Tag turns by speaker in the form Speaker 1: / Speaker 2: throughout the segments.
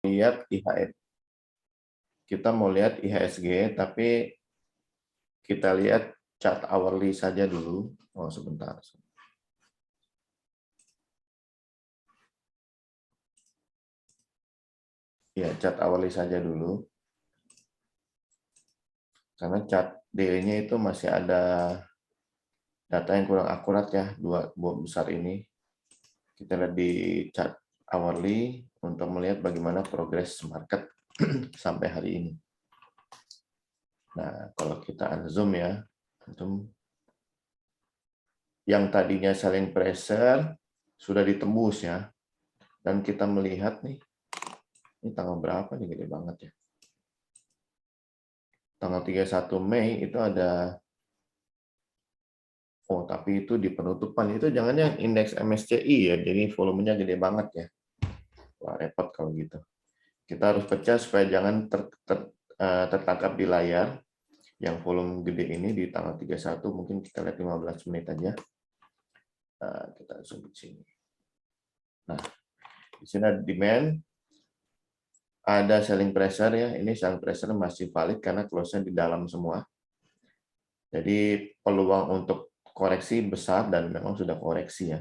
Speaker 1: lihat IHS. Kita mau lihat IHSG, tapi kita lihat chart hourly saja dulu. Oh, sebentar. Ya, chart hourly saja dulu. Karena chart daily-nya itu masih ada data yang kurang akurat ya, dua besar ini. Kita lihat di chart hourly untuk melihat bagaimana progres market sampai hari ini. Nah, kalau kita unzoom ya, yang tadinya selling pressure sudah ditembus ya. Dan kita melihat nih, ini tanggal berapa nih, gede banget ya. Tanggal 31 Mei itu ada, oh tapi itu di penutupan, itu jangannya indeks MSCI ya, jadi volumenya gede banget ya. Wah, repot kalau gitu. Kita harus pecah supaya jangan tertangkap di layar yang volume gede ini di tanggal 31, mungkin kita lihat 15 menit aja. Nah, kita zoom di sini. Nah, di sini ada demand, ada selling pressure ya. Ini selling pressure masih valid karena close-nya di dalam semua. Jadi peluang untuk koreksi besar dan memang sudah koreksi ya.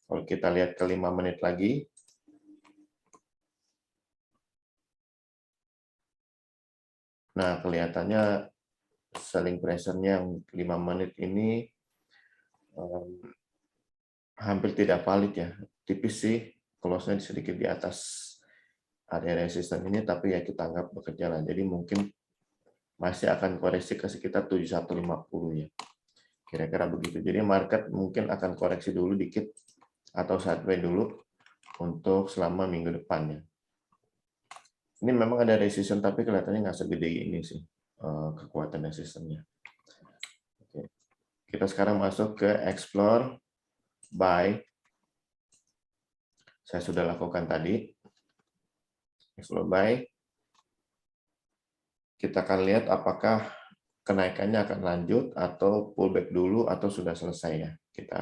Speaker 1: Kalau kita lihat ke 5 menit lagi, nah kelihatannya selling pressure-nya yang 5 menit ini hampir tidak valid ya. Tipis sih, close-nya sedikit di atas area resisten ini, tapi ya kita anggap bekerja lah. Jadi mungkin masih akan koreksi ke sekitar 7150 ya. Kira-kira begitu. Jadi market mungkin akan koreksi dulu dikit atau sideways dulu untuk selama minggu depannya. Ini memang ada resistance tapi kelihatannya nggak segede ini sih kekuatan resistance-nya. Oke. Kita sekarang masuk ke explore buy. Saya sudah lakukan tadi. Explore buy. Kita akan lihat apakah kenaikannya akan lanjut atau pullback dulu atau sudah selesai ya. Kita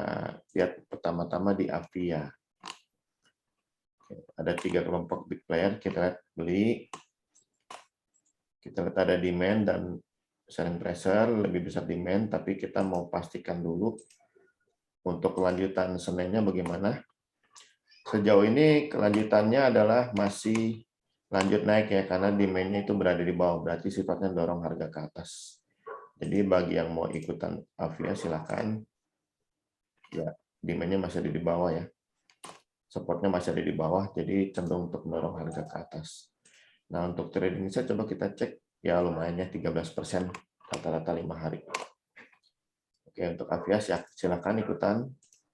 Speaker 1: lihat pertama-tama di Avia. Ada 3 kelompok big player, kita lihat beli. Kita lihat ada demand dan selling pressure, lebih besar demand, tapi kita mau pastikan dulu untuk kelanjutan Seninnya bagaimana. Sejauh ini kelanjutannya adalah masih lanjut naik ya, karena demand-nya itu berada di bawah, berarti sifatnya dorong harga ke atas. Jadi bagi yang mau ikutan Avia silakan. Ya, demand-nya masih ada di bawah ya. Supportnya masih ada di bawah, jadi cenderung untuk mendorong harga ke atas. Nah, untuk trading saya coba kita cek, ya lumayan ya 13% rata-rata 5 hari. Oke, untuk Avia silakan ikutan.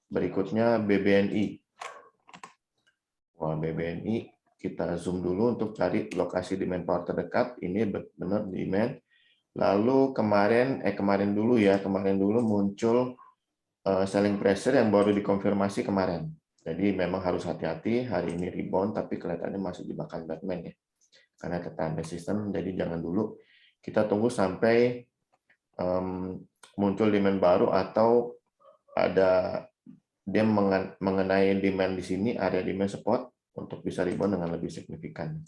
Speaker 1: Berikutnya BBNI. Wah, BBNI kita zoom dulu untuk cari lokasi demand power terdekat. Ini benar demand. Lalu kemarin dulu muncul selling pressure yang baru dikonfirmasi kemarin. Jadi memang harus hati-hati, hari ini rebound, tapi kelihatannya masih dimakan Batman ya. Karena ketahan resisten, jadi jangan dulu. Kita tunggu sampai muncul demand baru atau ada dia mengenai demand di sini, area demand support, untuk bisa rebound dengan lebih signifikan.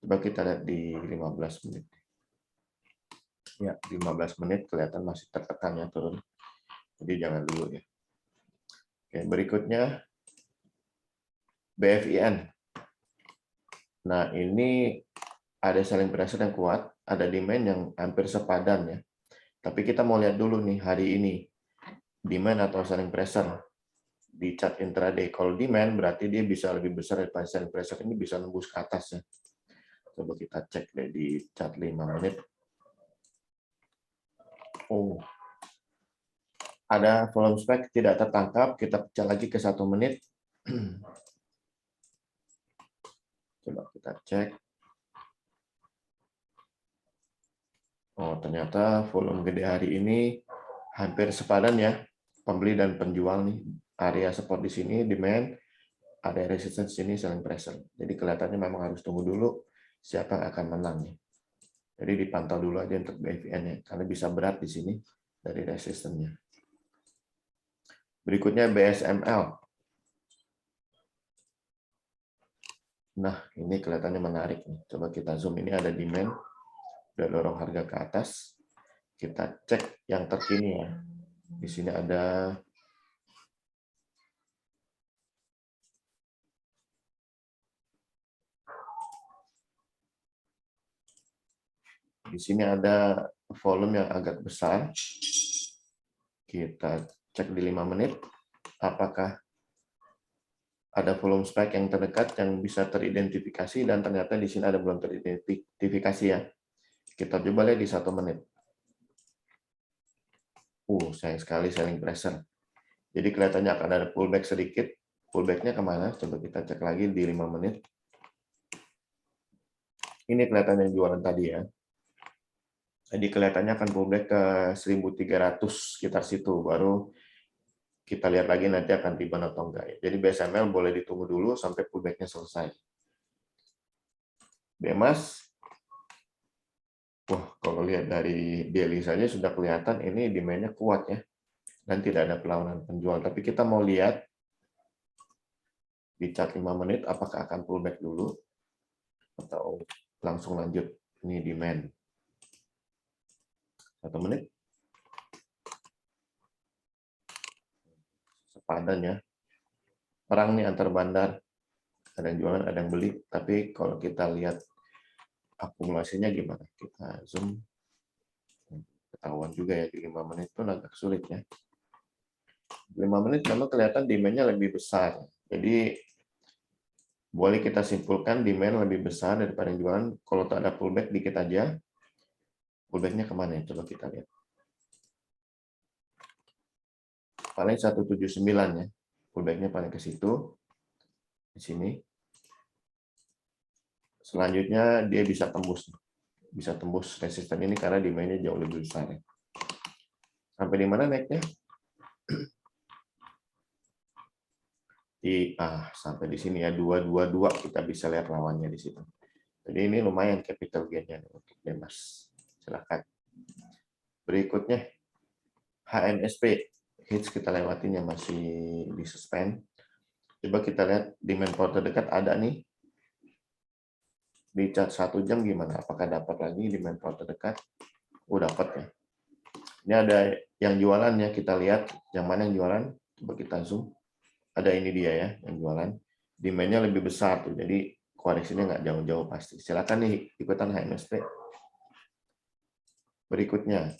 Speaker 1: Coba kita lihat di 15 menit. Ya, 15 menit kelihatan masih tertekan ya turun. Jadi jangan dulu ya. Oke, berikutnya BFIN. Nah, ini ada selling pressure yang kuat, ada demand yang hampir sepadan ya. Tapi kita mau lihat dulu nih hari ini, demand atau selling pressure di chart intraday. Kalau demand berarti dia bisa lebih besar daripada selling pressure, ini bisa nembus ke atas ya. Coba kita cek deh di chart 5 menit. Oh, ada volume spike tidak tertangkap, kita pecah lagi ke 1 menit. Coba kita cek. Oh, ternyata volume gede hari ini hampir sepadan ya, pembeli dan penjual nih. Area support di sini demand, ada resistance sini selling pressure. Jadi kelihatannya memang harus tunggu dulu siapa yang akan menang nih. Jadi dipantau dulu aja untuk BFIN ya, karena bisa berat di sini dari resistennya. Berikutnya BSML. Nah, ini kelihatannya menarik nih. Coba kita zoom, ini ada demand, udah dorong harga ke atas. Kita cek yang terkini ya. Di sini ada volume yang agak besar. Kita cek di 5 menit apakah ada volume spike yang terdekat yang bisa teridentifikasi, dan ternyata di sini ada belum teridentifikasi ya. Kita coba lihat di 1 menit. Sayang sekali selling pressure. Jadi kelihatannya akan ada pullback sedikit. Pullback-nya kemana? Coba kita cek lagi di 5 menit. Ini kelihatannya jualan tadi ya. Jadi kelihatannya akan pullback ke 1.300 sekitar situ. Baru kita lihat lagi nanti akan rebound atau enggak. Jadi BSML boleh ditunggu dulu sampai pullback-nya selesai. BMAS, kalau lihat dari daily saja sudah kelihatan ini demand-nya kuat ya. Dan tidak ada perlawanan penjual. Tapi kita mau lihat di chart 5 menit apakah akan pullback dulu atau langsung lanjut. Ini demand. 1 menit. Sepadan ya. Perang nih antar bandar. Ada yang jualan, ada yang beli. Tapi kalau kita lihat akumulasinya gimana? Kita zoom. Ketahuan juga ya di 5 menit pun agak sulit ya. 5 menit memang kelihatan demand-nya lebih besar. Jadi boleh kita simpulkan demand lebih besar daripada yang jualan. Kalau tak ada pullback dikit aja, pullback-nya kemana ya? Coba kita lihat. Paling 179 ya. Pullback-nya paling ke situ. Di sini. Selanjutnya dia bisa tembus. Bisa tembus resisten ini karena demand-nya jauh lebih besar. Ya. Sampai di mana naiknya? Sampai di sini ya, 222 kita bisa lihat lawannya di situ. Jadi ini lumayan capital gain-nya untuk BMAS. Silakan. Berikutnya HNSP. Hits kita lewatin yang masih di suspend. Coba kita lihat demand power terdekat ada nih. Di chart 1 jam gimana? Apakah dapat lagi demand power terdekat? Dapat ya. Ini ada yang jualan ya, kita lihat yang mana yang jualan. Coba kita zoom. Ada ini dia ya yang jualan. Demand-nya lebih besar tuh. Jadi koreksinya nggak jauh-jauh pasti. Silakan nih ikutan HNSP. Berikutnya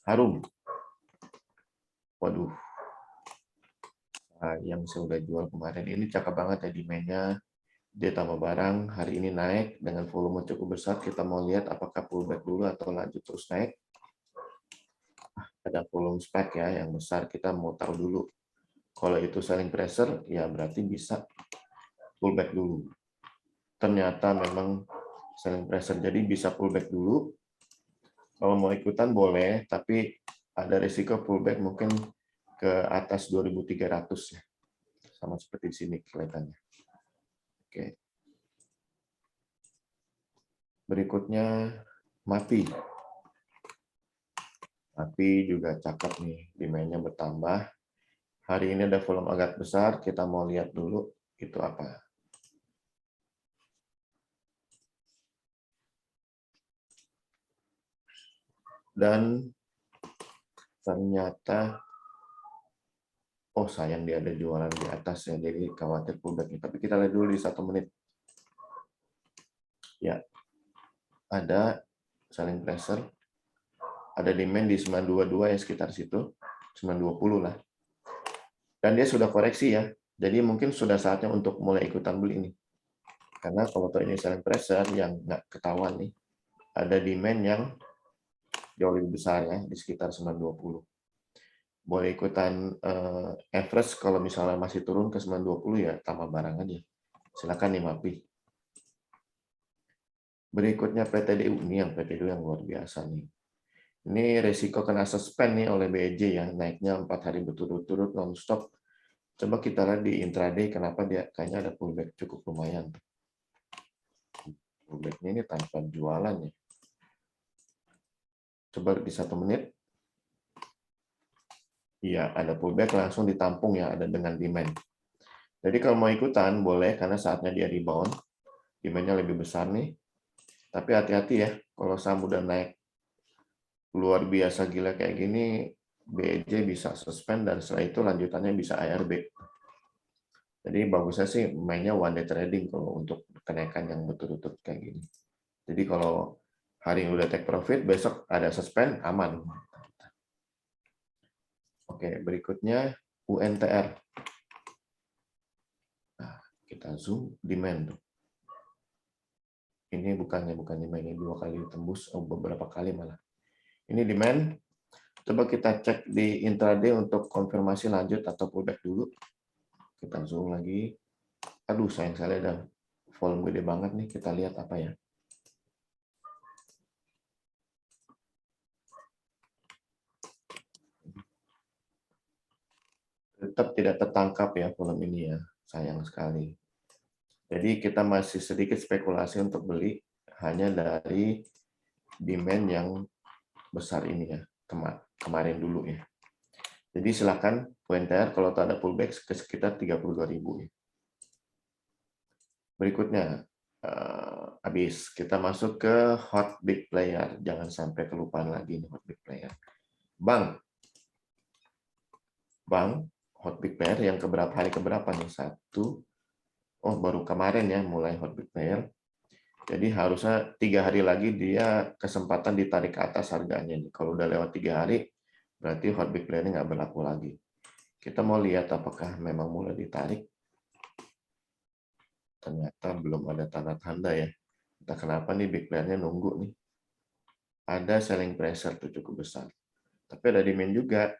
Speaker 1: Harum. Waduh. Yang saya udah jual kemarin ini cakep banget ya demand-nya. Dia tambah barang, hari ini naik dengan volume cukup besar. Kita mau lihat apakah pullback dulu atau lanjut terus naik. Ada volume spike ya yang besar, kita mau tahu dulu. Kalau itu selling pressure, ya berarti bisa pullback dulu. Ternyata memang selling pressure, jadi bisa pullback dulu. Kalau mau ikutan boleh, tapi ada risiko pullback mungkin ke atas 2.300 ya. Sama seperti di sini kelihatannya. Oke. Berikutnya MAPI. MAPI juga cakep nih, demand-nya bertambah. Hari ini ada volume agak besar, kita mau lihat dulu itu apa. Dan ternyata, sayang dia ada jualan di atas ya, jadi khawatir pullback. Tapi kita lihat dulu di 1 menit. Ya, ada selling pressure, ada demand di 922 ya sekitar situ, 920 lah. Dan dia sudah koreksi ya, jadi mungkin sudah saatnya untuk mulai ikutan beli ini. Karena kalau ini selling pressure yang nggak ketahuan nih, ada demand yang jauh lebih besar ya, di sekitar 920. Boleh ikutan average kalau misalnya masih turun ke 920 ya tambah barang aja. Silakan nih MAPI. Berikutnya PTDU, ini yang PTDU yang luar biasa nih. Ini resiko kena suspend nih oleh BEJ ya, naiknya 4 hari berturut-turut non-stop. Coba kita lihat di intraday kenapa dia kayaknya ada pullback cukup lumayan. Pullback-nya ini tanpa jualan ya. Coba di 1 menit. Iya, ada pullback langsung ditampung ya, ada dengan demand. Jadi kalau mau ikutan boleh karena saatnya dia rebound, demand-nya lebih besar nih. Tapi hati-hati ya, kalau saham udah naik luar biasa gila kayak gini, BEJ bisa suspend dan setelah itu lanjutannya bisa ARB. Jadi bagusnya sih mainnya one day trading kalau untuk kenaikan yang berturut-turut kayak gini. Jadi kalau hari ini udah take profit, besok ada suspend, aman. Oke, berikutnya UNTR. Nah, kita zoom demand. Ini bukannya ini 2 kali tembus, beberapa kali malah. Ini demand. Coba kita cek di intraday untuk konfirmasi lanjut atau pullback dulu. Kita zoom lagi. Aduh, sayang sekali ada volume gede banget nih. Kita lihat apa ya. Tetap tidak tertangkap ya volume ini ya. Sayang sekali. Jadi kita masih sedikit spekulasi untuk beli hanya dari demand yang besar ini ya. Kemarin dulu ya. Jadi silakan UNTR kalau ada pullback ke sekitar 32.000 ya. Berikutnya, habis kita masuk ke hot big player. Jangan sampai kelupaan lagi nih hot big player. Bank hot big player yang hari keberapa nih? 1. Oh, baru kemarin ya mulai hot big player. Jadi harusnya 3 hari lagi dia kesempatan ditarik ke atas harganya. Kalau udah lewat 3 hari, berarti hot big player nggak berlaku lagi. Kita mau lihat apakah memang mulai ditarik. Ternyata belum ada tanda-tanda ya. Entah kenapa nih big player-nya nunggu nih. Ada selling pressure tuh cukup besar. Tapi ada demand juga.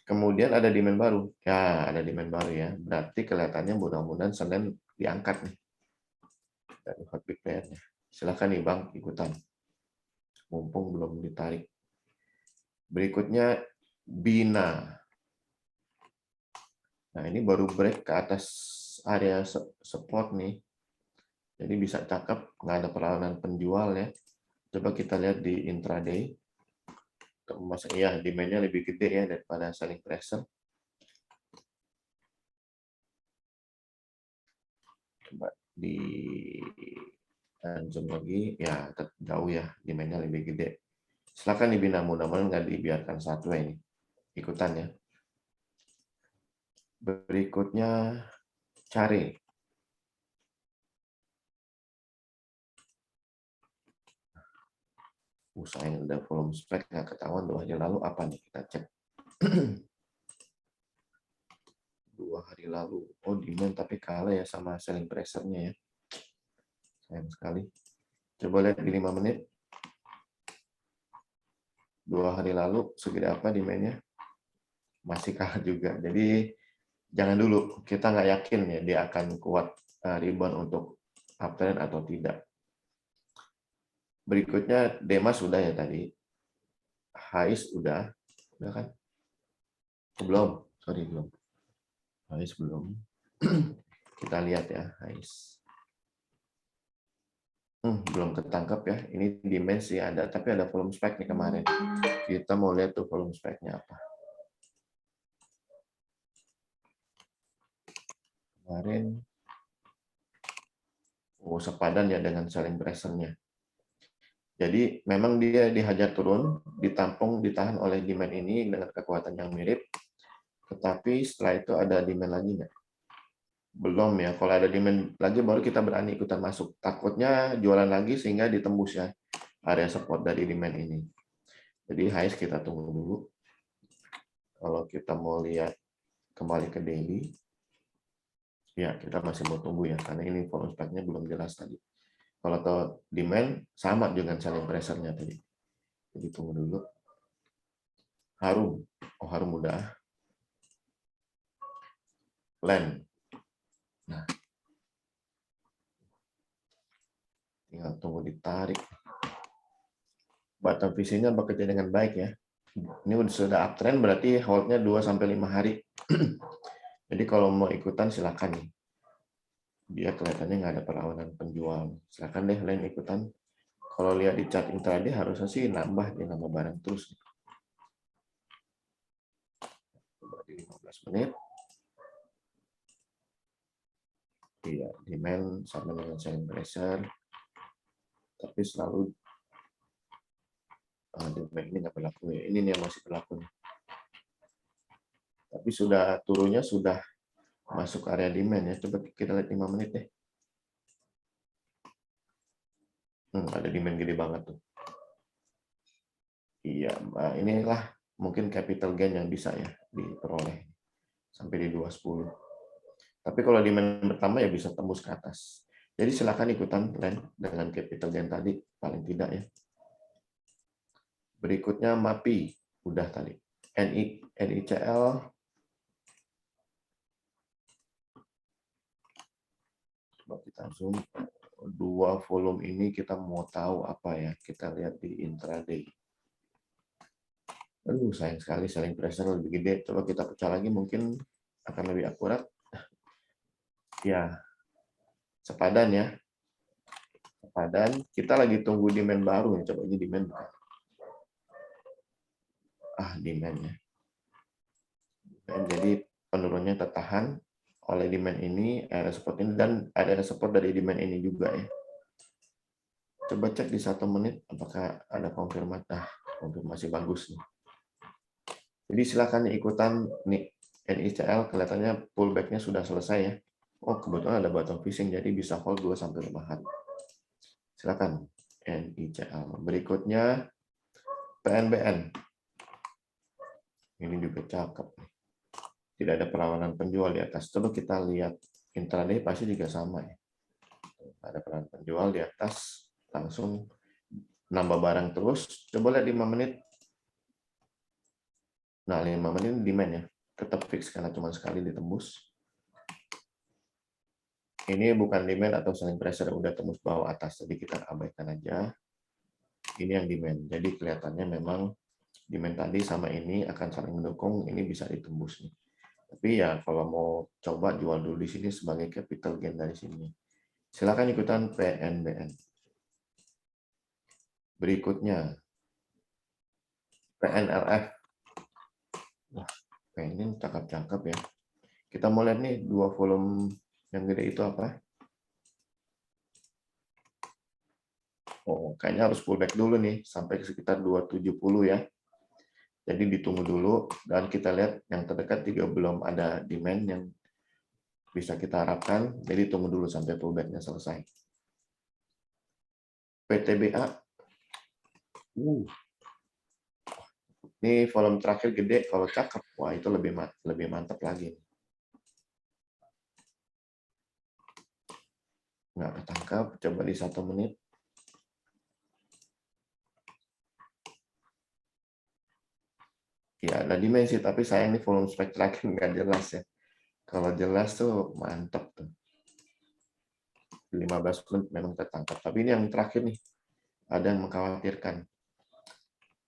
Speaker 1: Kemudian ada demand baru. Ya, ada demand baru ya. Berarti kelihatannya mudah-mudahan Senin diangkat nih. Dari hot big player-nya. Silakan nih Bang ikutan. Mumpung belum ditarik. Berikutnya Bina. Nah, ini baru break ke atas area support nih. Jadi bisa cakep, nggak ada perlawanan penjual ya. Coba kita lihat di intraday. Ya, demand-nya lebih gede ya daripada selling pressure. Coba di zoom lagi, ya tetap jauh ya, demand-nya lebih gede. Silakan dibina, mudah-mudahan nggak dibiarkan satu ini. Ikutan ya. Berikutnya cari. Sayang udah volume spek nggak ketahuan 2 hari lalu apa nih kita cek. 2 hari lalu. Oh, demand tapi kalah ya sama selling pressure-nya ya. Sayang sekali. Coba lihat di 5 menit. 2 hari lalu segede apa demand-nya? Masih kalah juga. Jadi jangan dulu. Kita nggak yakin ya dia akan kuat rebound untuk uptrend atau tidak. Berikutnya Demas sudah ya tadi. Hais udah kan? Belum, sorry belum. Hais belum. Kita lihat ya Hais. Belum ketangkap ya. Ini dimensi ada, tapi ada volume spike nih kemarin. Kita mau lihat tuh volume spike-nya apa. Kemarin sepadan ya dengan selling pressure-nya. Jadi memang dia dihajar turun, ditampung, ditahan oleh demand ini dengan kekuatan yang mirip. Tetapi setelah itu ada demand lagi nggak? Belum ya. Kalau ada demand lagi baru kita berani ikutan masuk. Takutnya jualan lagi sehingga ditembus ya area support dari demand ini. Jadi highs kita tunggu dulu. Kalau kita mau lihat kembali ke daily, ya kita masih mau tunggu ya karena ini volume spike-nya belum jelas tadi. Kalau tahu demand sama dengan selling pressure-nya tadi. Jadi tunggu dulu. Harum. Oh, Harum udah. Land. Nah. Tinggal tunggu ditarik. Bottom vision-nya bekerja dengan baik ya. Ini sudah uptrend berarti hold-nya 2-5 hari. Jadi kalau mau ikutan silakan nih. Dia kelihatannya nggak ada perlawanan penjual. Silakan deh lain ikutan. Kalau lihat di chart intraday harusnya sih nambah dia nambah barang terus. Coba di 15 menit. Iya, demand sama dengan selling pressure, tapi selalu demand ini nggak berlaku ya. Ini nih yang masih berlaku nih. Tapi sudah turunnya sudah masuk area demand ya. Coba kita lihat 5 menit deh. Ada demand gede banget tuh. Iya, inilah mungkin capital gain yang bisa ya diperoleh sampai di 210. Tapi kalau demand pertama ya bisa tembus ke atas. Jadi silakan ikutan trend dengan capital gain tadi paling tidak ya. Berikutnya MAPI udah tadi. NICL coba kita zoom. Dua volume ini kita mau tahu apa ya? Kita lihat di intraday. Sayang sekali selling pressure lebih gede. Coba kita pecah lagi mungkin akan lebih akurat. Ya, sepadan ya. Sepadan. Kita lagi tunggu demand baru ya. Coba ini demand. Demand ya. Jadi penurunnya tertahan oleh demand ini, area support ini, dan ada support dari demand ini juga ya. Coba cek di 1 menit apakah ada konfirmasi bagus nih. Jadi silakan ikutan nih NICL, kelihatannya pullback-nya sudah selesai ya. Oh, kebetulan ada bottom fishing jadi bisa hold 2-5 hari. Silakan NICL. Berikutnya PNBN. Ini juga cakep. Tidak ada perlawanan penjual di atas. Coba kita lihat intraday pasti juga sama ya. Ada perlawanan penjual di atas, langsung nambah barang terus. Coba lihat 5 menit. Nah, 5 menit demand ya. Tetap fix karena cuma sekali ditembus. Ini bukan demand atau selling pressure, udah tembus bawah atas. Jadi kita abaikan aja. Ini yang demand. Jadi kelihatannya memang demand tadi sama ini akan saling mendukung. Ini bisa ditembus nih. Tapi ya kalau mau coba jual dulu di sini sebagai capital gain dari sini. Silakan ikutan PNBN. Berikutnya PNRF. Wah, ini cakep-cakep ya. Kita mau lihat nih dua volume yang gede itu apa? Oh, kayaknya harus pullback dulu nih sampai sekitar 270 ya. Jadi ditunggu dulu dan kita lihat yang terdekat juga belum ada demand yang bisa kita harapkan. Jadi tunggu dulu sampai pullback-nya selesai. PTBA. Ini volume terakhir gede, kalau cakep, wah itu lebih mantap lagi. Nggak ketangkap, coba di 1 menit. Ya, ada dimensi, tapi sayang nih volume spek terakhir nggak jelas ya. Kalau jelas tuh mantap tuh. 15 menit memang tertangkap. Tapi ini yang terakhir nih, ada yang mengkhawatirkan.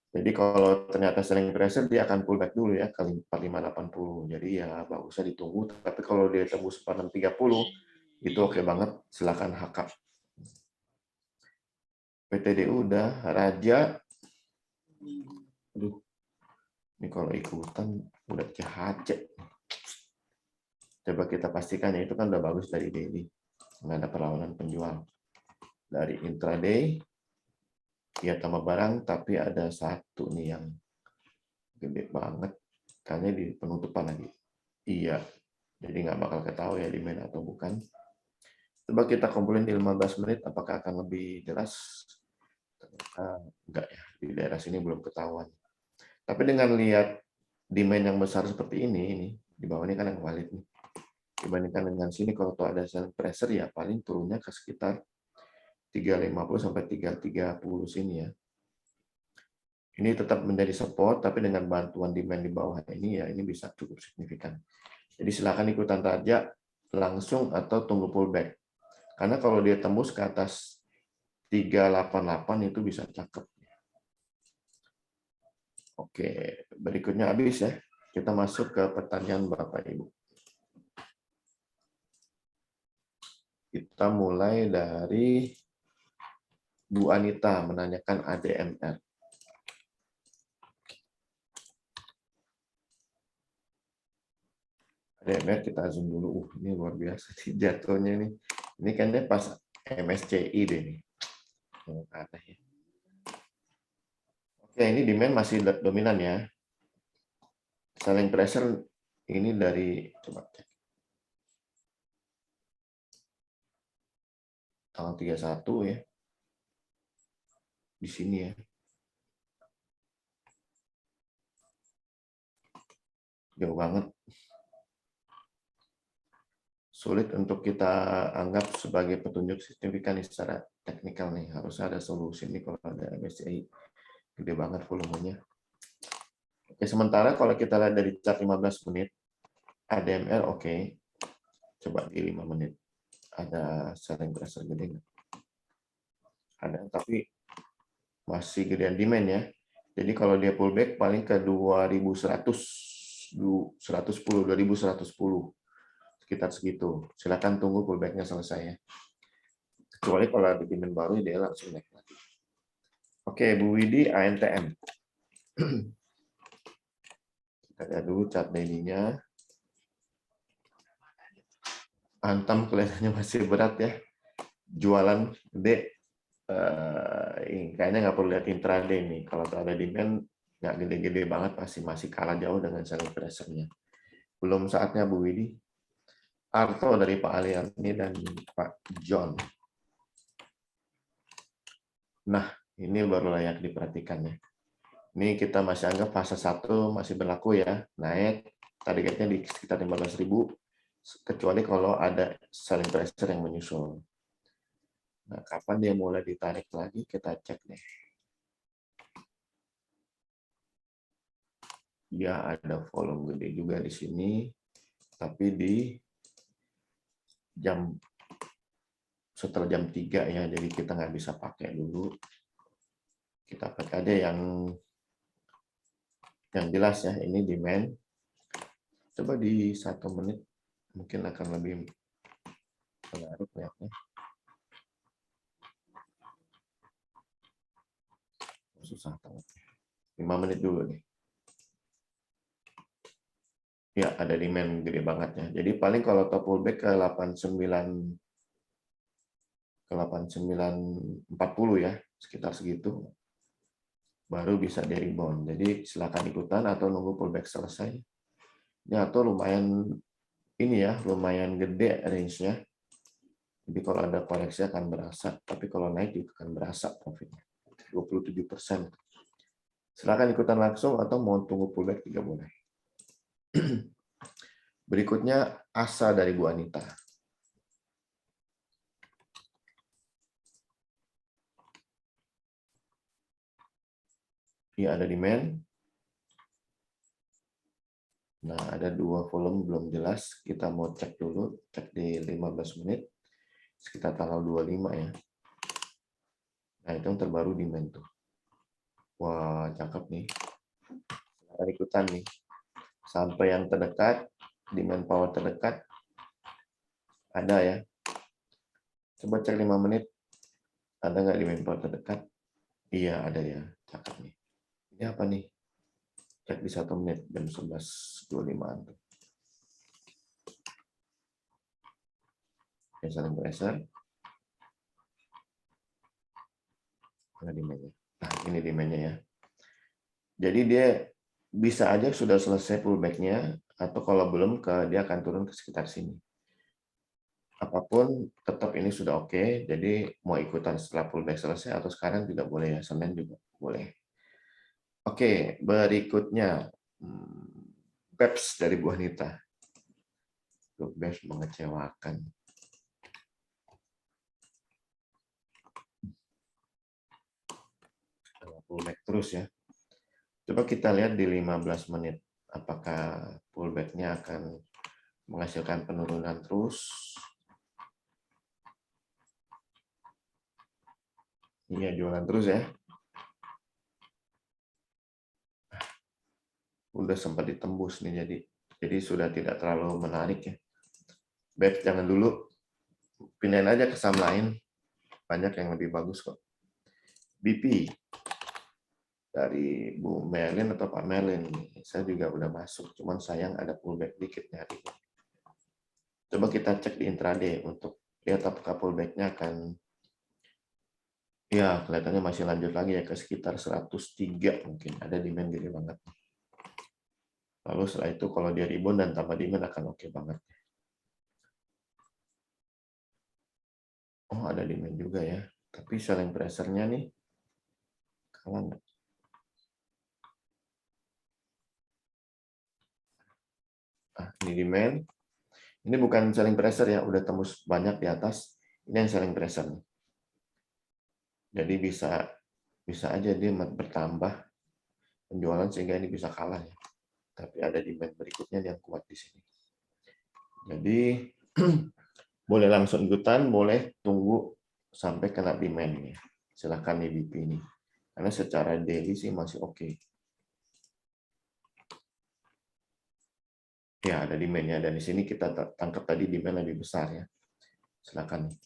Speaker 1: Jadi kalau ternyata selling pressure, dia akan pullback dulu ya, ke 4580. Jadi ya bagusnya ditunggu. Tapi kalau dia tembus 4630, itu oke banget, silakan hakap. PTDU udah, Raja. Aduh, ini kalau ikutan udah CHC. Coba kita pastikan ya, itu kan udah bagus dari daily. Nggak ada perlawanan penjual. Dari intraday, ya tambah barang, tapi ada satu nih yang gede banget. Kayaknya di penutupan lagi. Iya, jadi nggak bakal ketahui ya demand atau bukan. Coba kita kumpulin di 15 menit, apakah akan lebih jelas? Enggak ya, di daerah sini belum ketahuan. Tapi dengan lihat demand yang besar seperti ini di bawah ini kan yang valid nih. Dibandingkan dengan sini, kalau tuh ada selling pressure ya paling turunnya ke sekitar 350 sampai 330 sini ya. Ini tetap menjadi support, tapi dengan bantuan demand di bawah ini ya ini bisa cukup signifikan. Jadi silakan ikutan saja langsung atau tunggu pullback. Karena kalau dia tembus ke atas 388 itu bisa cakep. Oke, berikutnya habis ya. Kita masuk ke pertanyaan Bapak Ibu. Kita mulai dari Bu Anita menanyakan ADMR. DMR kita zoom dulu. Ini luar biasa sih jatuhnya nih. Ini kayaknya pas MSCI deh nih. Aneh ya. Oke, ini demand masih dominan ya. Selling pressure ini dari coba cek. Tanggal 31 ya. Di sini ya. Jauh banget. Sulit untuk kita anggap sebagai petunjuk signifikan secara teknikal nih. Harus ada solusi nih kalau ada MSCI. Gede banget volumenya. Oke, sementara kalau kita lihat dari chart 15 menit, ADMR oke. Coba di 5 menit. Ada selling pressure gede nggak? Ada, tapi masih gedean demand ya. Jadi kalau dia pullback paling ke 2110, 2110. Sekitar segitu. Silakan tunggu pullback-nya selesai ya. Kecuali kalau ada demand baru, dia langsung naik lagi. Oke, Bu Widi, ANTM. Kita lihat dulu chart daily-nya. Antam kelihatannya masih berat ya. Jualan gede. Kayaknya nggak perlu lihat intraday nih. Kalau ada demand, nggak gede-gede banget, masih kalah jauh dengan selling pressure-nya. Belum saatnya Bu Widi. Arto dari Pak Aliarni dan Pak John. Nah, ini baru layak diperhatikan ya. Ini kita masih anggap fase 1 masih berlaku ya. Naik, targetnya di sekitar 15.000, kecuali kalau ada selling pressure yang menyusul. Nah, kapan dia mulai ditarik lagi, kita cek deh. Ya, ada volume gede juga di sini, tapi di setelah jam 3 ya, jadi kita nggak bisa pakai dulu. Kita pakai aja yang jelas ya, ini demand. Coba di 1 menit mungkin akan lebih menarik lihatnya. Susah banget. 5 menit dulu nih. Ya, ada demand gede banget ya. Jadi paling kalau top pullback ke 8940 ya, sekitar segitu. Baru bisa di rebound. Jadi silakan ikutan atau nunggu pullback selesai. Ini atau lumayan ini ya, lumayan gede range-nya. Jadi kalau ada koreksi akan berasa, tapi kalau naik juga akan berasa profitnya. 27%. Silakan ikutan langsung atau mau tunggu pullback juga boleh. Berikutnya Asa dari Bu Anita. Ini ada demand. Nah, ada 2 volume belum jelas. Kita mau cek dulu, cek di 15 menit. Sekitar tanggal 25 ya. Nah, itu yang terbaru demand tuh. Wah, cakep nih. Silakan ikutan nih. Sampai yang terdekat, demand power terdekat, ada ya. Coba cek 5 menit. Ada nggak demand power terdekat? Iya, ada ya. Cakep nih. Ini apa nih? Cek di 1 menit, jam 11.25. Yang saling pressure. Mana demand-nya? Nah, ini demand-nya ya. Jadi dia bisa aja sudah selesai pullback-nya, atau kalau belum, dia akan turun ke sekitar sini. Apapun, tetap ini sudah oke. Jadi mau ikutan setelah pullback selesai, atau sekarang juga boleh ya, Senin juga boleh. Oke, berikutnya BEPS dari Bu Anita. BEPS mengecewakan. Pullback terus ya. Coba kita lihat di 15 menit. Apakah pullback-nya akan menghasilkan penurunan terus? Iya, jualan terus ya. Udah sempat ditembus nih, jadi sudah tidak terlalu menarik ya. BEPS jangan dulu, pindahin aja ke saham lain. Banyak yang lebih bagus kok. BP dari Bu Merlin atau Pak Merlin, saya juga udah masuk, cuman sayang ada pullback dikit hari ini. Coba kita cek di intraday untuk lihat apakah pullback-nya akan, ya kelihatannya masih lanjut lagi ya ke sekitar 103 mungkin, ada demand gede banget. Lalu setelah itu kalau dia rebound dan tambah demand akan oke banget. Oh ada demand juga ya, tapi selling pressure-nya nih kalah nggak? Ini demand. Ini bukan selling pressure ya, udah tembus banyak di atas. Ini yang selling pressure. Jadi bisa aja dia bertambah penjualan sehingga ini bisa kalah ya. Tapi ada demand berikutnya yang kuat di sini. Jadi boleh langsung ikutan, boleh tunggu sampai kena demand ya. Silakan nih BP ini. Karena secara daily sih masih oke. Ya ada demand-nya dan di sini kita tangkap tadi demand lebih besar ya. Silakan nih.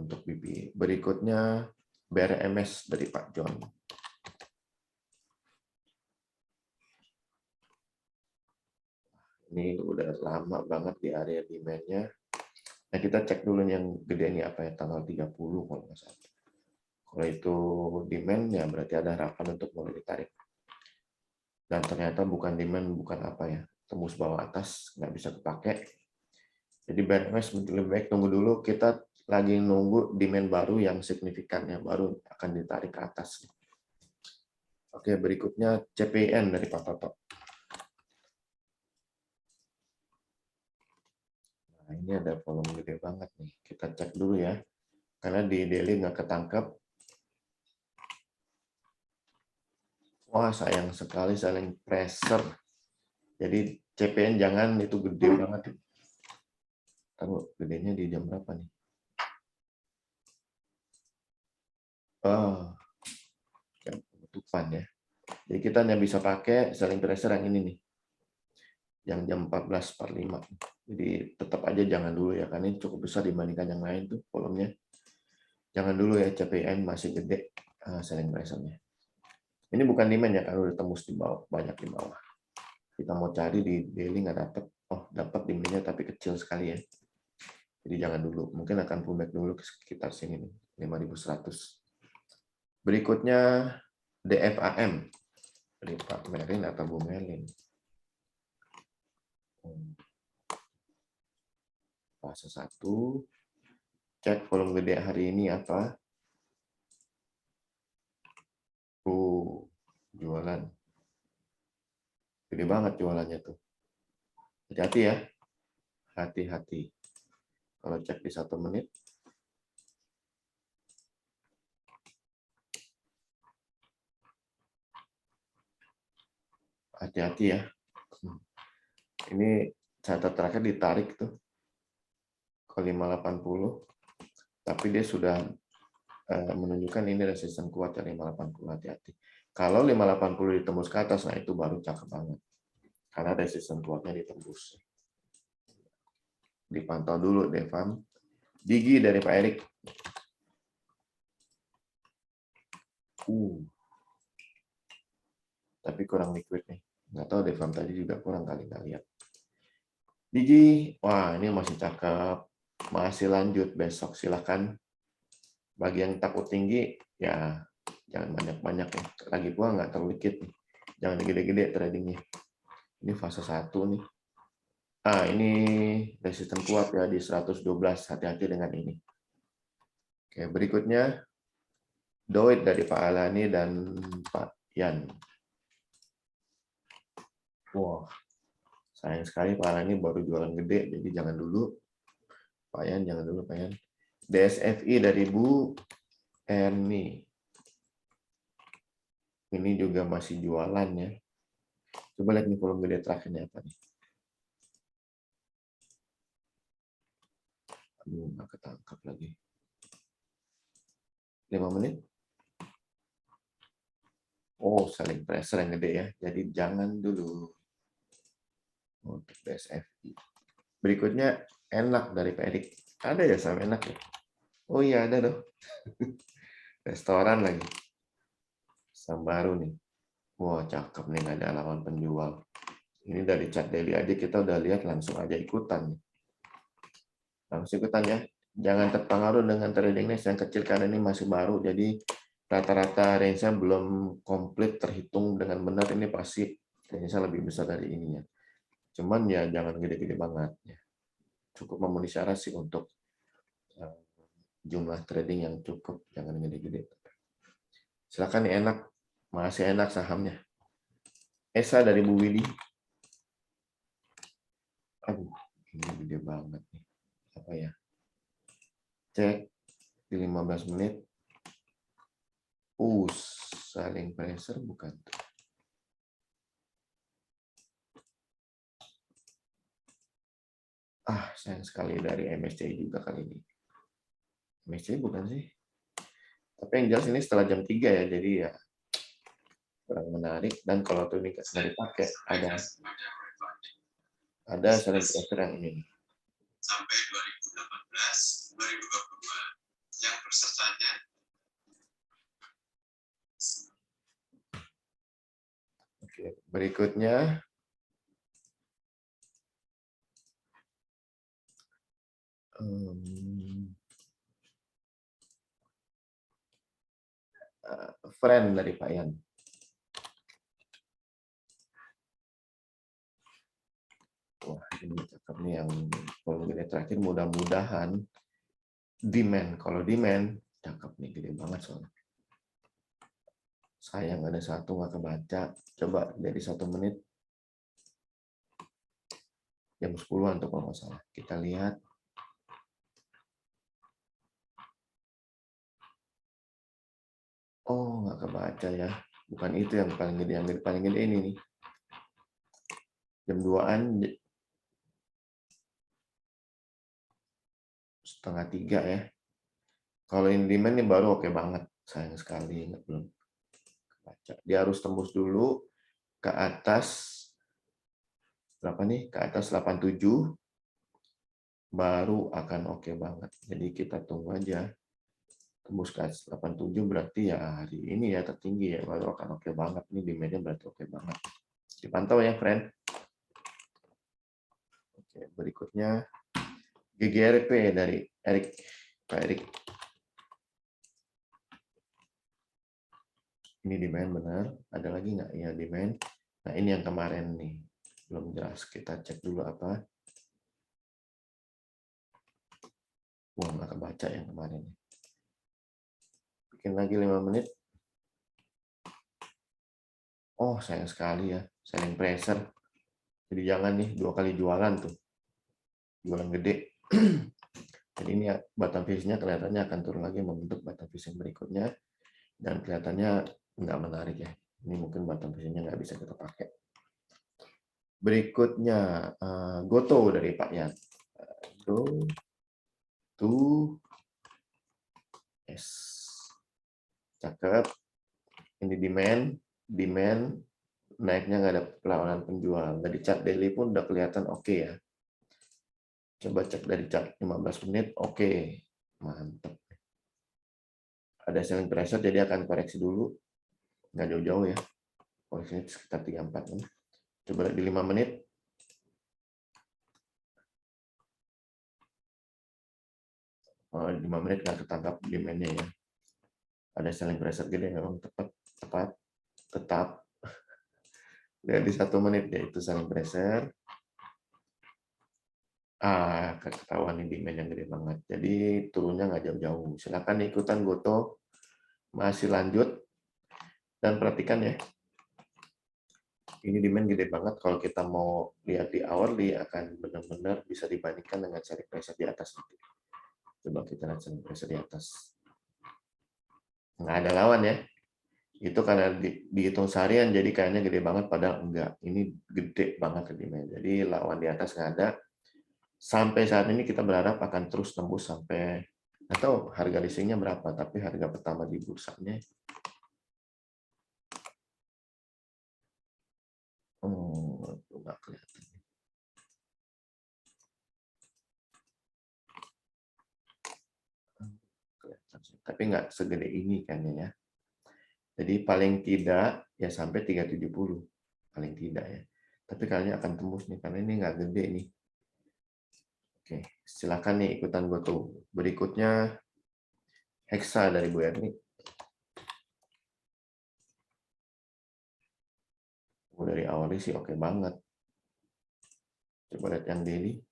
Speaker 1: Untuk BP. Berikutnya BRMS dari Pak John. Ini udah lama banget di area demand-nya. Nah, kita cek dulu yang gede ini apa ya, tanggal 30 kalau nggak salah. Kalau itu demand, ya berarti ada harapan untuk mulai ditarik. Dan ternyata bukan demand, bukan apa ya, tembus bawah atas, nggak bisa dipakai. Jadi BRMS lebih baik tunggu dulu, kita lagi nunggu demand baru yang signifikan, yang baru akan ditarik ke atas. Oke, berikutnya CPN dari Pak Toto. Nah, ini ada volume gede banget nih. Kita cek dulu ya. Karena di daily nggak ketangkep. Wah, sayang sekali selling pressure. Jadi CPN jangan, itu gede banget. Taruh gedenya di jam berapa nih? Oh, penutupan ya. Jadi kita hanya bisa pakai selling pressure yang ini nih. Yang jam 14.45. Jadi tetap aja jangan dulu ya, karena ini cukup besar dibandingkan yang lain tuh volumenya. Jangan dulu ya, CPN masih gede selling pressure-nya. Ini bukan demand ya, karena udah tembus di bawah, banyak di bawah. Kita mau cari di daily nggak dapat. Oh, dapat demand-nya tapi kecil sekali ya. Jadi jangan dulu. Mungkin akan pullback dulu ke sekitar sini nih, 5.100. Berikutnya DFAM. Dari Pak Merin atau Bu Melin. Fase 1. Cek volume gede hari ini apa. Jualan. Gede banget jualannya tuh. Hati-hati ya. Hati-hati. Kalau cek di 1 menit. Hati-hati ya. Ini catat terakhir ditarik tuh ke 580. Tapi dia sudah menunjukkan ini resisten kuat ya 580, hati-hati. Kalau 580 ditembus ke atas, nah itu baru cakep banget. Karena resisten kuatnya ditembus. Dipantau dulu Devam. Gigi dari Pak Erik. Tapi kurang liquid nih. Nggak tahu Devam tadi juga kurang kali nggak lihat. Gigi, wah ini masih cakep. Masih lanjut besok, silakan. Bagi yang takut tinggi, ya jangan banyak-banyak ya. Lagi pula nggak terlalu liquid nih. Jangan gede-gede tradingnya. Ini fase 1 nih. Ini resisten kuat ya di 112. Hati-hati dengan ini. Oke, berikutnya Doit dari Pak Alani dan Pak Yan. Wah, sayang sekali Pak Alani baru jualan gede, jadi jangan dulu. Pak Yan, jangan dulu Pak Yan. DSFI dari Bu Erni. Ini juga masih jualan ya. Coba lihat nih volume gede terakhirnya apa nih. Aduh, nggak ketangkap lagi. 5 menit. Oh, selling pressure yang gede ya. Jadi jangan dulu. Untuk DSFI. Berikutnya enak dari Pak Erik. Ada ya saham enak ya? Oh iya ada dong. Restoran lagi. Saham baru nih. Wah cakep nih, nggak ada lawan penjual. Ini dari chart daily aja kita udah lihat langsung aja ikutan. langsung ikutan ya. Jangan terpengaruh dengan trading range yang kecil karena ini masih baru. Jadi rata-rata range-nya belum komplit terhitung dengan benar. Ini pasti range-nya lebih besar dari ini ya. Cuman ya jangan gede-gede banget ya. Cukup memenuhi syarat sih untuk jumlah trading yang cukup, jangan gede-gede. Silakan nih, enak, masih enak sahamnya. Esa dari Bu Willy. Aduh, ini gede banget nih. Apa ya? Cek di 15 menit. Selling pressure bukan tuh. Sayang sekali dari MSCI juga kali ini. MSCI bukan sih. Tapi yang jelas ini setelah jam 3 ya, jadi ya kurang menarik. Dan kalau tuh ini nggak dipakai, ada selling pressure yang ini. Sampai 2018, 2022, yang pesertanya. Oke, berikutnya. Friend dari Pak Yan. Wah, ini cakep nih yang volume terakhir, mudah-mudahan demand. Kalau demand, cakep nih, gede banget soalnya. Sayang ada satu nggak kebaca. Coba dari 1 menit. Jam 10-an tuh kalau nggak salah. Kita lihat. Oh, nggak kebaca ya. Bukan itu yang paling gede. Yang paling gede ini nih. Jam 2-an. Setengah 3 ya. Kalau ini demand ini baru oke banget. Sayang sekali nggak belum kebaca. Dia harus tembus dulu ke atas berapa nih? Ke atas 87 baru akan oke banget. Jadi kita tunggu aja. Tembus ke atas 87 berarti ya hari ini ya tertinggi ya, baru akan oke banget. Ini demand-nya berarti oke banget. Dipantau ya, friend. Oke, berikutnya GGRP dari Erik. Pak Erik. Ini demand benar. Ada lagi nggak? Ya, demand. Nah, ini yang kemarin nih. Belum jelas. Kita cek dulu apa. Wah, nggak kebaca yang kemarin. Bikin lagi 5 menit. Oh, sayang sekali ya. Selling pressure. Jadi jangan nih 2 kali jualan tuh. Jualan gede. Jadi ini ya, bottom fish-nya kelihatannya akan turun lagi membentuk bottom fish yang berikutnya. Dan kelihatannya nggak menarik ya. Ini mungkin bottom fish-nya nggak bisa kita pakai. Berikutnya, Goto dari Pak Yan. Go to S. Cakep. Ini demand naiknya nggak ada perlawanan penjual. Dari chart daily pun udah kelihatan oke ya. Coba cek dari chart 15 menit, oke. Mantap. Ada selling pressure, jadi akan koreksi dulu. Nggak jauh-jauh ya. Koreksinya sekitar 34 menit. Coba di 5 menit. Oh, 5 menit nggak ketangkap demand-nya ya. Ada selling pressure gede memang tetap. Lihat di 1 menit ya, itu selling pressure. Ketahuan ini demand yang gede banget. Jadi turunnya nggak jauh-jauh. Silakan ikutan Goto. Masih lanjut. Dan perhatikan ya. Ini demand gede banget. Kalau kita mau lihat di hourly akan benar-benar bisa dibandingkan dengan selling pressure di atas. Coba kita lihat selling pressure di atas. Nggak ada lawan ya. Itu karena dihitung seharian jadi kayaknya gede banget, padahal enggak. Ini gede banget demand. Jadi lawan di atas nggak ada. Sampai saat ini kita berharap akan terus tembus sampai, atau harga listingnya berapa, tapi harga pertama di bursanya nggak kelihatan. Tapi nggak segede ini kayaknya ya. Jadi paling tidak ya sampai 370 paling tidak ya. Tapi kayaknya akan tembus nih karena ini nggak gede nih. Oke, silakan nih ikutan gue tuh. Berikutnya Hexa dari Bu Erni. Dari awalnya sih oke banget. Coba lihat yang daily.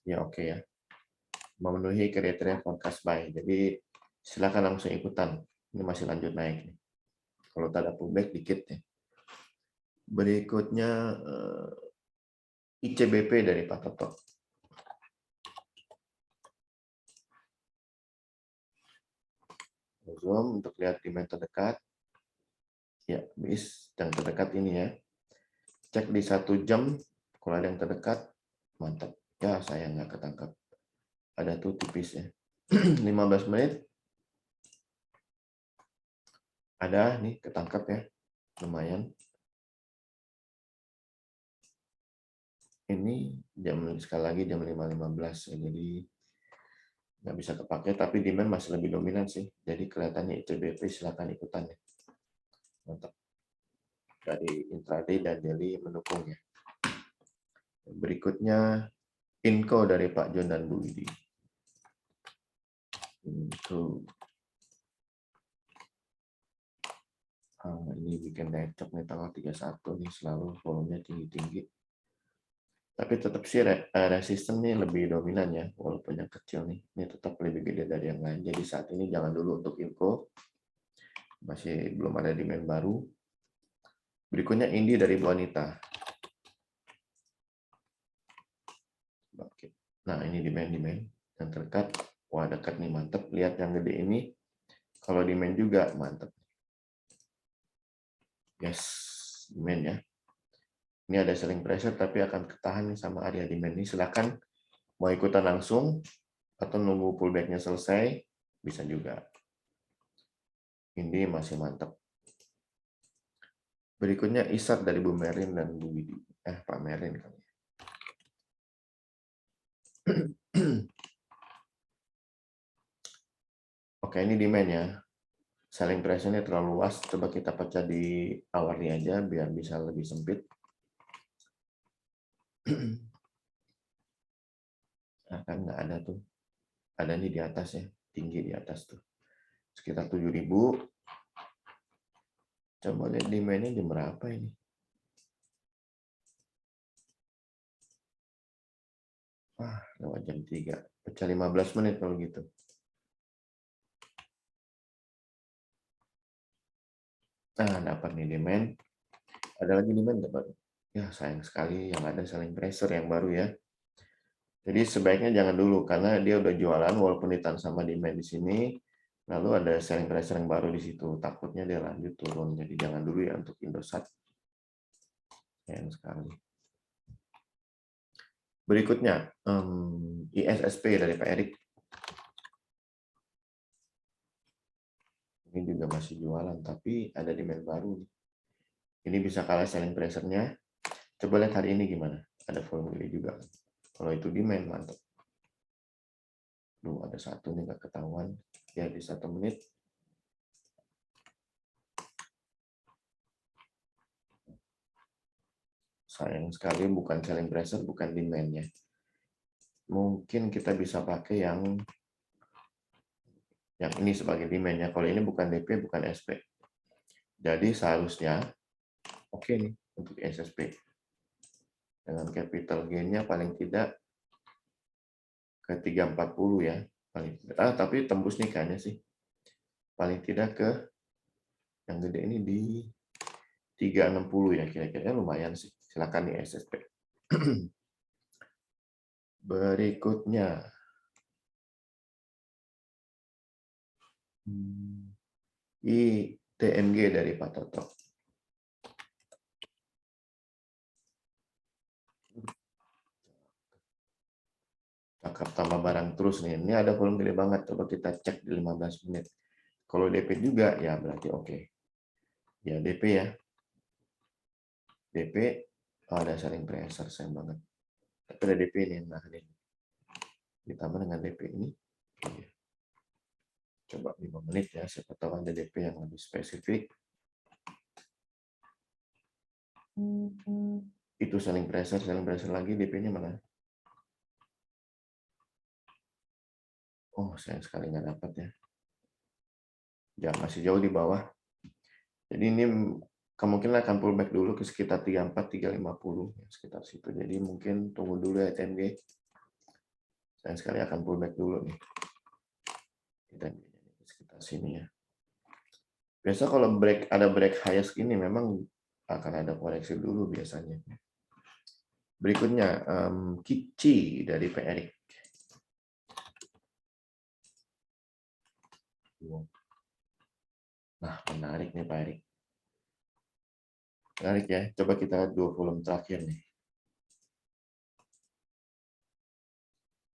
Speaker 1: Ya oke ya. Memenuhi kriteria forecast buy. Jadi silakan langsung ikutan. Ini masih lanjut naik nih. Kalau tak ada pullback dikit ya. Berikutnya ICBP dari Pak Toto. Zoom untuk lihat demand terdekat. Ya, bis yang terdekat ini ya. Cek di 1 jam, kalau ada yang terdekat, mantap. Ya, saya nggak ketangkap. Ada tuh tipis ya. 15 menit. Ada nih, ketangkap ya. Lumayan. Ini sekali lagi jam 5.15 ya. Jadi nggak bisa kepake, tapi demand masih lebih dominan sih. Jadi kelihatannya ICBP silakan ikutan ya. Mantap. Dari intraday dan daily mendukung ya. Berikutnya Inco dari Pak John dan Bu Widi. Inco. Ini bikin necok nih tanggal 31 nih, selalu volumenya tinggi-tinggi. Tapi tetap sih resisten nih lebih dominan ya, walaupun yang kecil nih. Ini tetap lebih gede dari yang lain. Jadi saat ini jangan dulu untuk Inco. Masih belum ada demand baru. Berikutnya Indi dari Bu Anita. Nah, ini demand yang terdekat. Wah, dekat nih, mantep. Lihat yang gede ini. Kalau demand juga mantep. Yes, demand ya. Ini ada selling pressure tapi akan ketahan sama area demand ini. Silakan mau ikutan langsung atau nunggu pullback-nya selesai, bisa juga. Ini masih mantap. Berikutnya Isat dari Bu Merin dan Bu Widi. Pak Merin kali. Oke, ini demand ya. Selling pressure-nya terlalu luas. Coba kita pecah di hourly aja biar bisa lebih sempit. Nah, kan nggak ada tuh. Ada nih di atas ya. Tinggi di atas tuh. Sekitar 7.000. Coba lihat demand-nya di berapa ini. Lewat jam 3. Pecah 15 menit kalau gitu. Nah, dapat nih demand. Ada lagi demand dapat. Ya, sayang sekali yang ada selling pressure yang baru ya. Jadi sebaiknya jangan dulu karena dia udah jualan walaupun ditahan sama demand di sini. Lalu ada selling pressure yang baru di situ. Takutnya dia lanjut turun. Jadi jangan dulu ya untuk Indosat. Sayang sekali. Berikutnya ISSP dari Pak Erik. Ini juga masih jualan tapi ada demand baru. Ini bisa kalah selling pressure-nya. Coba lihat hari ini gimana. Ada volume juga. Kalau itu demand mantap. Ada satu nih nggak ketahuan. Ya di 1 menit. Sayang sekali bukan selling pressure, bukan demand-nya. Mungkin kita bisa pakai yang ini sebagai demand-nya. Kalau ini bukan DP, bukan SP. Jadi seharusnya oke nih untuk SSP. Dengan capital gain-nya paling tidak ke 340 ya. Tapi tembus nih kayaknya sih. Paling tidak ke yang gede ini di 360 ya. Kira-kira lumayan sih. Silakan nih SSP. Berikutnya. ITMG dari Pak Toto. Cakep, tambah barang terus nih. Ini ada volume gede banget. Coba kita cek di 15 menit. Kalau DP juga, ya berarti oke. Ya, DP ya. DP, ada selling pressure, sayang banget. Tapi ada DP ini, nah ini. Ditambah dengan DP ini. Coba 5 menit ya, siapa tahu ada DP yang lebih spesifik. Itu selling pressure lagi, DP-nya mana? Oh, sayang sekali nggak dapat ya. Ya, masih jauh di bawah. Jadi ini kemungkinan akan pullback dulu ke sekitar 34, 350, sekitar situ. Jadi mungkin tunggu dulu ya TMG. Sayang sekali akan pullback dulu nih. Kita sekitar sini ya. Biasa kalau ada break highest gini memang akan ada koreksi dulu biasanya. Berikutnya Kici dari Pak Erik. Nah, menarik nih Pak Erik. Menarik ya. Coba kita lihat 2 volume terakhir nih.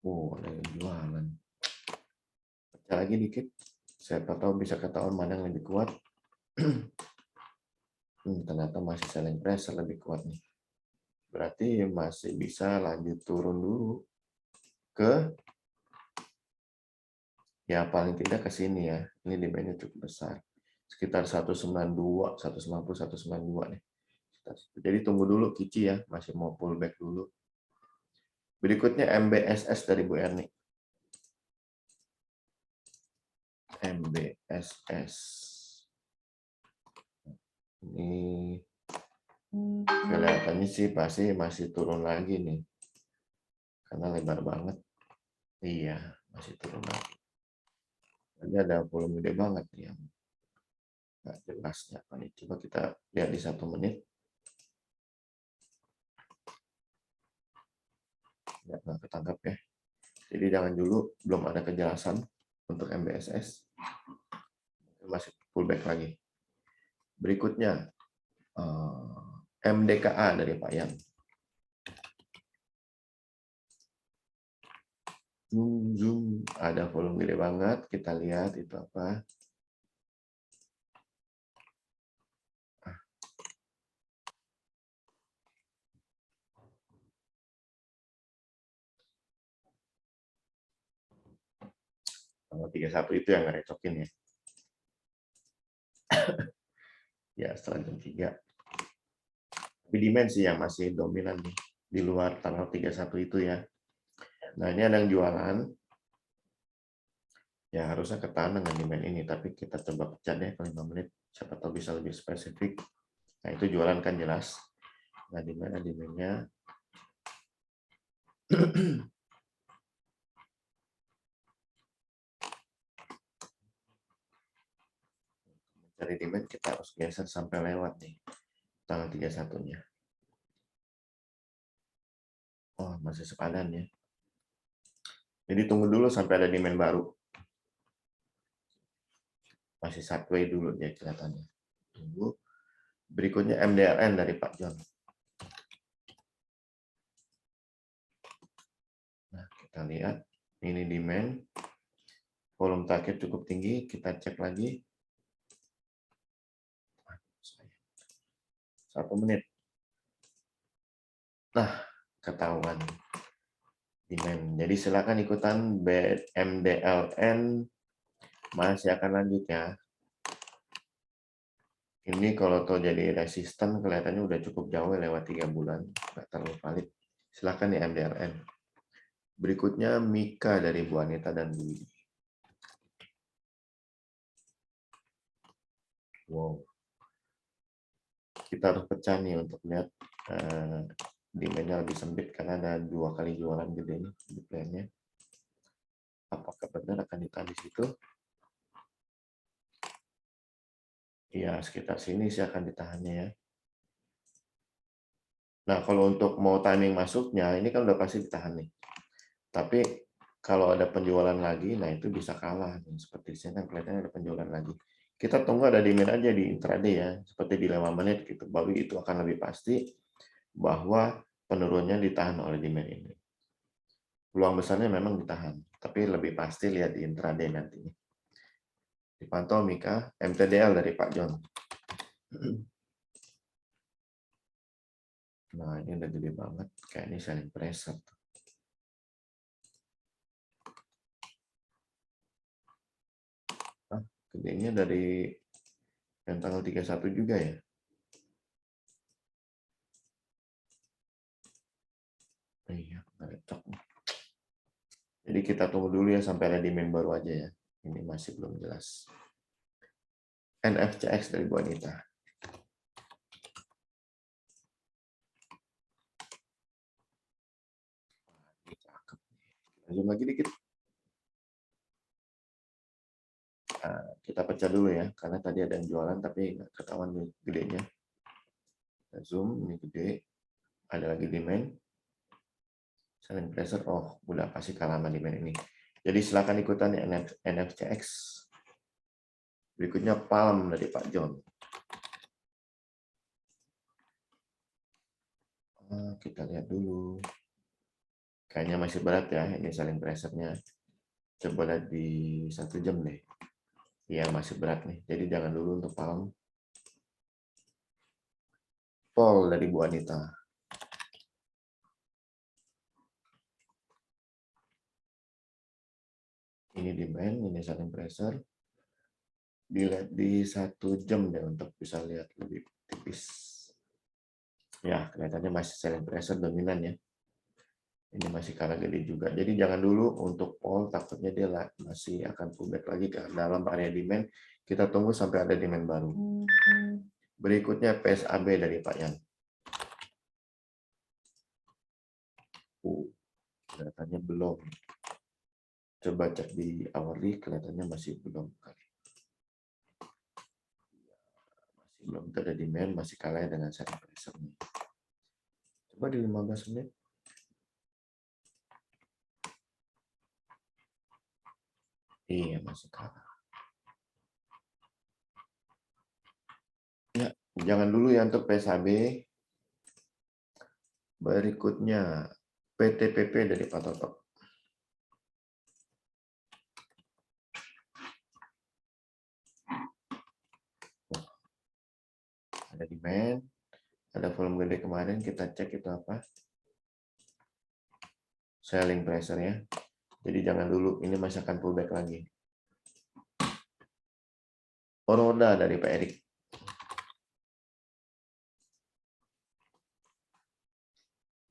Speaker 1: Oh, ada yang jualan. Pecah lagi dikit. Siapa tahu bisa ketahuan mana yang lebih kuat. Ternyata masih selling pressure lebih kuat nih. Berarti masih bisa lanjut turun dulu ke ya paling tidak ke sini ya. Ini demand-nya cukup besar. Sekitar 192, 190, 192 nih. Jadi tunggu dulu Kici ya, masih mau pullback dulu. Berikutnya MBSS dari Bu Erni. MBSS. Ini kelihatannya sih pasti masih turun lagi nih. Karena lebar banget. Iya, masih turun lagi. Ini ada volume gede banget nih yang nggak jelasnya. Coba kita lihat di 1 menit. Nggak ketangkap ya. Jadi jangan dulu, belum ada kejelasan untuk MBSS. Masih pullback lagi. Berikutnya MDKA dari Pak Yan. Zoom, ada volume gede banget. Kita lihat itu apa. Tanggal 31 itu yang ngerecokin ya. Ya, setelah jam 3. Tapi dimensi yang masih dominan nih. Di luar tanggal 31 itu ya. Nah, ini ada yang jualan. Ya, harusnya ketahan dengan demand ini. Tapi kita coba pecah deh ke 5 menit. Siapa tahu bisa lebih spesifik. Nah, itu jualan kan jelas. Nah, di mana demand-nya? Dari demand kita harus geser sampai lewat nih. Tanggal 31-nya. Oh, masih sepadan ya. Jadi tunggu dulu sampai ada demand baru. Masih sideways dulu dia kelihatannya. Tunggu. Berikutnya MDLN dari Pak John. Nah, kita lihat. Ini demand. Volume target cukup tinggi. Kita cek lagi. 1 menit. Nah, ketahuan demand. Jadi silakan ikutan MDLN. Masih akan lanjut ya. Ini kalau tuh jadi resisten kelihatannya udah cukup jauh lewat 3 bulan. Nggak terlalu valid. Silakan di MDLN. Berikutnya Mika dari Bu Anita dan Bu Widi. Wow. Kita harus pecah nih untuk lihat demand-nya lebih sempit karena ada 2 kali jualan gede nih di plan-nya. Apakah benar akan ditahan di situ? Ya, sekitar sini sih akan ditahannya ya. Nah, kalau untuk mau timing masuknya, ini kan udah pasti ditahan nih. Tapi kalau ada penjualan lagi, nah itu bisa kalah. Seperti sini kan kelihatannya ada penjualan lagi. Kita tunggu ada demand aja di intraday ya, seperti di 5 menit gitu. Baru itu akan lebih pasti bahwa penurunnya ditahan oleh demand ini. Peluang besarnya memang ditahan, tapi lebih pasti lihat di intraday nanti. Dipantau Mika, MTDL dari Pak John. Nah, ini udah gede banget. Kayak ini selling pressure. Nah, gedenya dari yang tanggal 31 juga ya. Iya, ngerecok. Jadi kita tunggu dulu ya sampai ada demand baru aja ya. Ini masih belum jelas. NFCX dari Bu Anita. Zoom lagi dikit. Nah, kita pecah dulu ya, karena tadi ada yang jualan tapi nggak ketahuan gedenya. Kita zoom, ini gede. Ada lagi demand. Selling pressure, oh udah pasti kalah sama demand ini. Jadi silakan ikutan ya NFCX. Berikutnya Palm dari Pak John. Kita lihat dulu. Kayaknya masih berat ya, ini selling pressure-nya. Coba lihat di 1 jam deh. Iya, masih berat nih. Jadi jangan dulu untuk Palm. Paul dari Bu Anita. Ini demand, ini selling pressure. Dilihat di 1 jam deh untuk bisa lihat lebih tipis. Ya, kelihatannya masih selling pressure dominan ya. Ini masih kalah gede juga. Jadi jangan dulu untuk Paul, takutnya dia masih akan pullback lagi ke dalam area demand. Kita tunggu sampai ada demand baru. Berikutnya PSAB dari Pak Yan. Kelihatannya belum. Coba cek di hourly, kelihatannya masih belum. Masih belum ada demand, masih kalah dengan selling pressure. Coba di 15 menit. Iya, masih kalah. Ya, jangan dulu ya untuk PSAB. Berikutnya PTPP dari Pak Toto. Ada demand, ada volume gede kemarin, kita cek itu apa. Selling pressure ya. Jadi jangan dulu, ini masih akan pullback lagi. Oroda dari Pak Erik.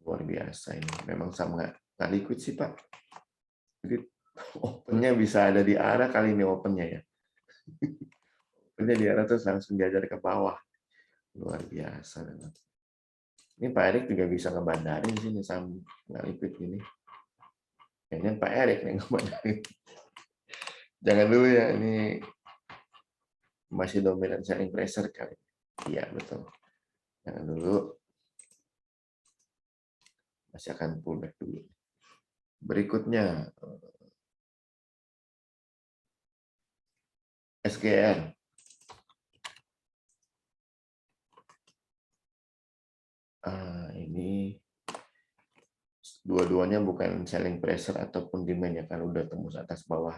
Speaker 1: Luar biasa ini. Memang sama nggak liquid sih Pak. Jadi opennya bisa ada di arah kali ini opennya ya. Opennya di arah terus langsung diajar ke bawah. Luar biasa. Ini Pak Erik juga bisa ngebandarin sini sama nggak liquid ini. Kayaknya Pak Erik nih ngebandarin. Jangan dulu ya, ini masih dominan selling pressure kali. Iya betul. Jangan dulu. Masih akan pullback dulu. Berikutnya SGR. Ini dua-duanya bukan selling pressure ataupun demand ya, kan udah tembus atas bawah.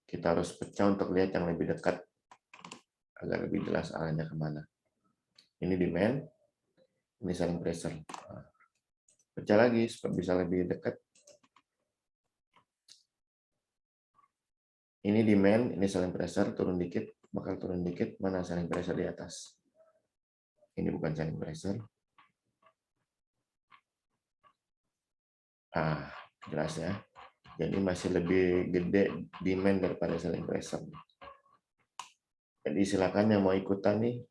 Speaker 1: Kita harus pecah untuk lihat yang lebih dekat agar lebih jelas arahnya kemana. Ini demand, ini selling pressure. Pecah lagi supaya bisa lebih dekat. Ini demand, ini selling pressure, turun dikit, bakal turun dikit, mana selling pressure di atas. Ini bukan selling pressure. Jelas ya. Jadi masih lebih gede demand daripada selling pressure. Jadi silakan yang mau ikutan nih,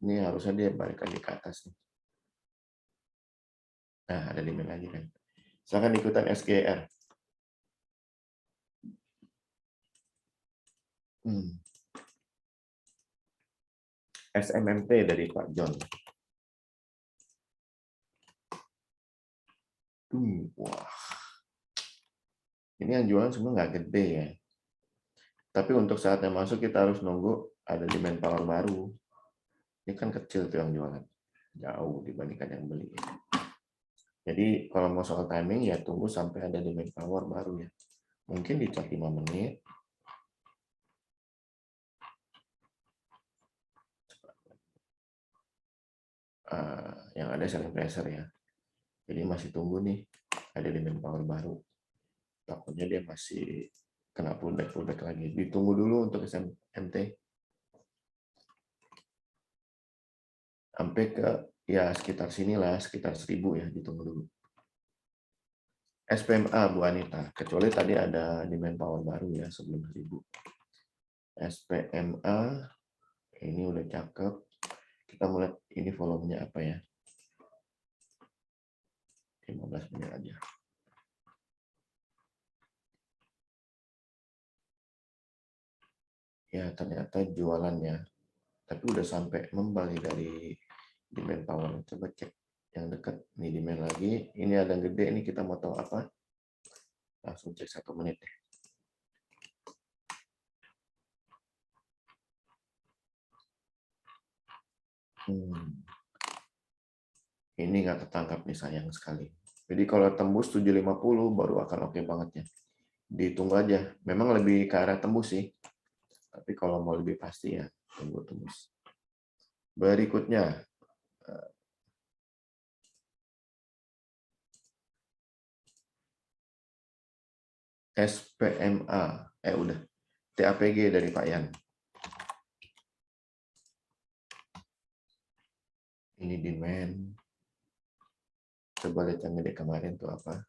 Speaker 1: ini harusnya dia balik lagi ke atas nih. Nah, ada demand lagi kan. Silakan ikutan SGR. SMMT dari Pak John. Wah. Ini yang jualan semua nggak gede ya. Tapi untuk saatnya masuk kita harus nunggu ada demand power baru. Ini kan kecil tuh yang jualan. Jauh dibandingkan yang beli. Jadi kalau mau soal timing ya tunggu sampai ada demand power baru ya. Mungkin di chart 5 menit. Yang ada selling pressure ya. Jadi masih tunggu nih ada demand power baru. Takutnya dia masih kena pullback lagi. Ditunggu dulu untuk SMT. Sampai ke ya sekitar sinilah, sekitar 1000 ya, ditunggu dulu. SPMA Bu Anita, kecuali tadi ada demand power baru ya sebelum 1000. SPMA ini udah cakep. Kita mulai ini volumenya apa ya? 15 menit aja. Ya ternyata jualannya, tapi udah sampai membalik dari demand power. Coba cek yang dekat, nih demand lagi. Ini ada yang gede, ini kita mau tahu apa? Langsung cek 1 menit deh. Ini nggak ketangkap nih, sayang sekali. Jadi kalau tembus 750 baru akan oke banget ya. Ditunggu aja. Memang lebih ke arah tembus sih. Tapi kalau mau lebih pasti ya tunggu tembus. Berikutnya SPMA. Udah. TAPG dari Pak Yan. Ini demand. Coba lihat yang gede kemarin tuh apa.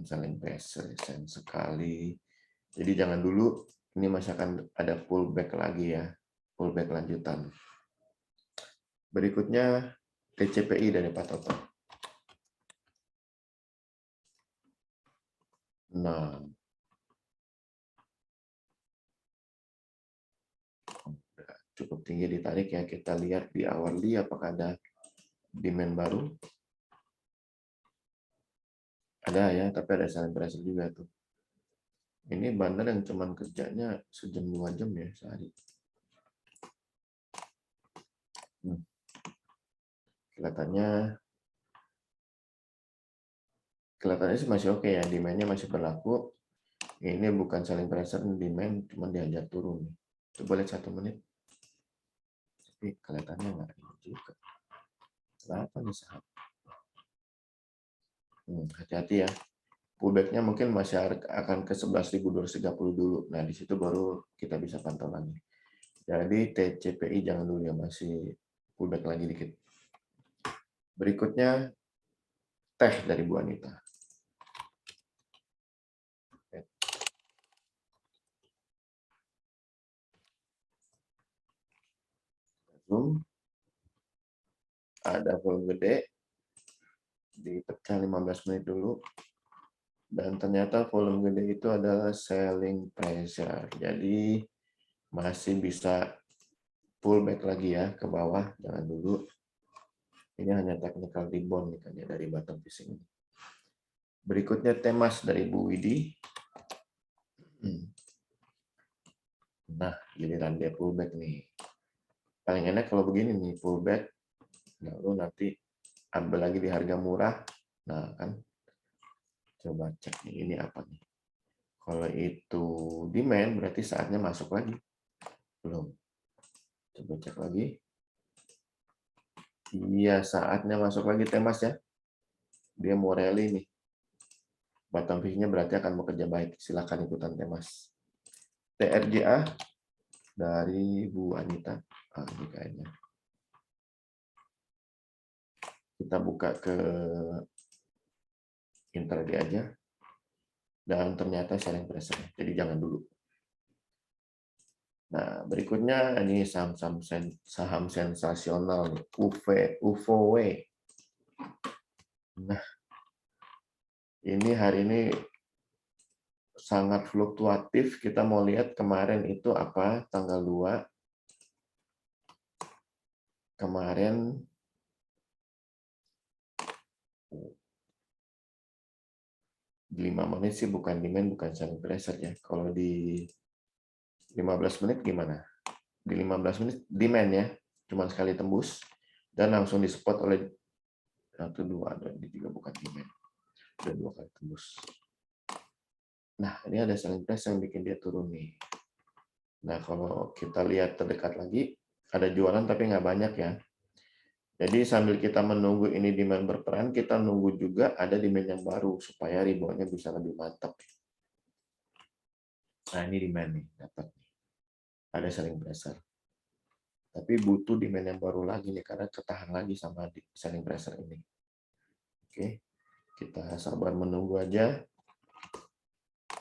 Speaker 1: Selling pressure, sayang sekali. Jadi jangan dulu, ini masih akan ada pullback lagi ya. Pullback lanjutan. Berikutnya TCPI dari Pak Toto. Nah, cukup tinggi ditarik ya. Kita lihat di hourly apakah ada demand baru. Ada ya, tapi ada selling pressure juga tuh. Ini bandar yang cuman kerjanya sejam 2 jam ya sehari. Kelihatannya sih masih oke ya, demand-nya masih berlaku. Ini bukan selling pressure, demand cuma diajak turun. Coba lihat 1 menit. Tapi kelihatannya nggak ini juga. Kenapa nih saham? Hati-hati ya. Pullback-nya mungkin masih akan ke 11.230 dulu. Nah, di situ baru kita bisa pantau lagi. Jadi TCPI jangan dulu ya, masih pullback lagi dikit. Berikutnya teh dari Bu Anita. Ada volume gede, dipecah 15 menit dulu. Dan ternyata volume gede itu adalah selling pressure. Jadi masih bisa pullback lagi ya ke bawah, jangan dulu. Ini hanya technical rebound nih kan ya dari bottom fishing. Berikutnya Temas dari Bu Widi. Nah, giliran dia pullback nih. Paling enak kalau begini nih, pullback, lalu nanti ambil lagi di harga murah. Nah, kan. Coba cek nih, ini apa nih. Kalau itu demand, berarti saatnya masuk lagi. Belum. Coba cek lagi. Iya, saatnya masuk lagi Temas ya. Dia mau rally nih. Bottom fishing-nya berarti akan bekerja baik. Silakan ikutan Temas. TRJA dari Bu Anita. Ini kayaknya. Kita buka ke intraday aja. Dan ternyata selling pressure. Jadi jangan dulu. Nah, berikutnya ini saham sensasional nih. UVW. Nah, ini hari ini sangat fluktuatif. Kita mau lihat kemarin itu apa, tanggal 2. Kemarin di 5 menit sih bukan demand, bukan selling pressure ya. Kalau di 15 menit gimana? Di 15 menit demand ya, cuma sekali tembus dan langsung di-spot oleh 1, 2, dan di 3 bukan demand. Dan 2 kali tembus. Nah, ini ada selling pressure yang bikin dia turun nih. Nah, kalau kita lihat terdekat lagi, ada jualan tapi nggak banyak ya. Jadi sambil kita menunggu ini demand berperan, kita nunggu juga ada demand yang baru supaya reboundnya bisa lebih mantap. Nah, ini demand nih, dapat nih. Ada selling pressure. Tapi butuh demand yang baru lagi nih, karena ketahan lagi sama selling pressure ini. Oke, kita sabar menunggu aja.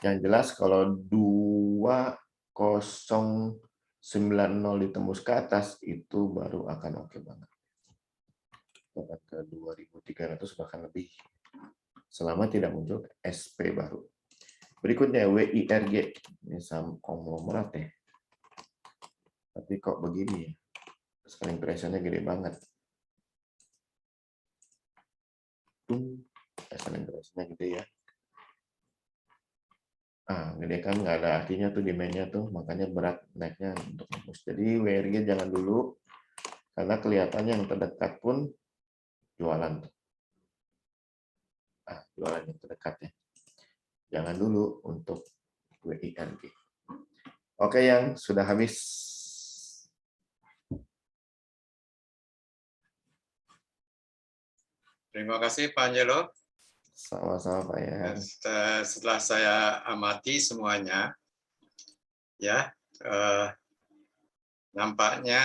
Speaker 1: Yang jelas kalau 2090 ditembus ke atas, itu baru akan oke banget. Bahkan ke 2300 bahkan lebih. Selama tidak muncul SP baru. Berikutnya WIRG. Ini saham konglomerat ya. Tapi kok begini ya? Selling pressure-nya gede banget. Selling pressure-nya gede ya. Gede kan nggak ada artinya tuh demand-nya tuh, makanya berat naiknya untuk nembus. Jadi WRG jangan dulu, karena kelihatannya yang terdekat pun jualan. Jualan yang terdekat ya. Jangan dulu untuk WIRG. Oke, yang sudah habis.
Speaker 2: Terima kasih Pak Angelo.
Speaker 1: Sama-sama Pak ya.
Speaker 2: Setelah saya amati semuanya, ya nampaknya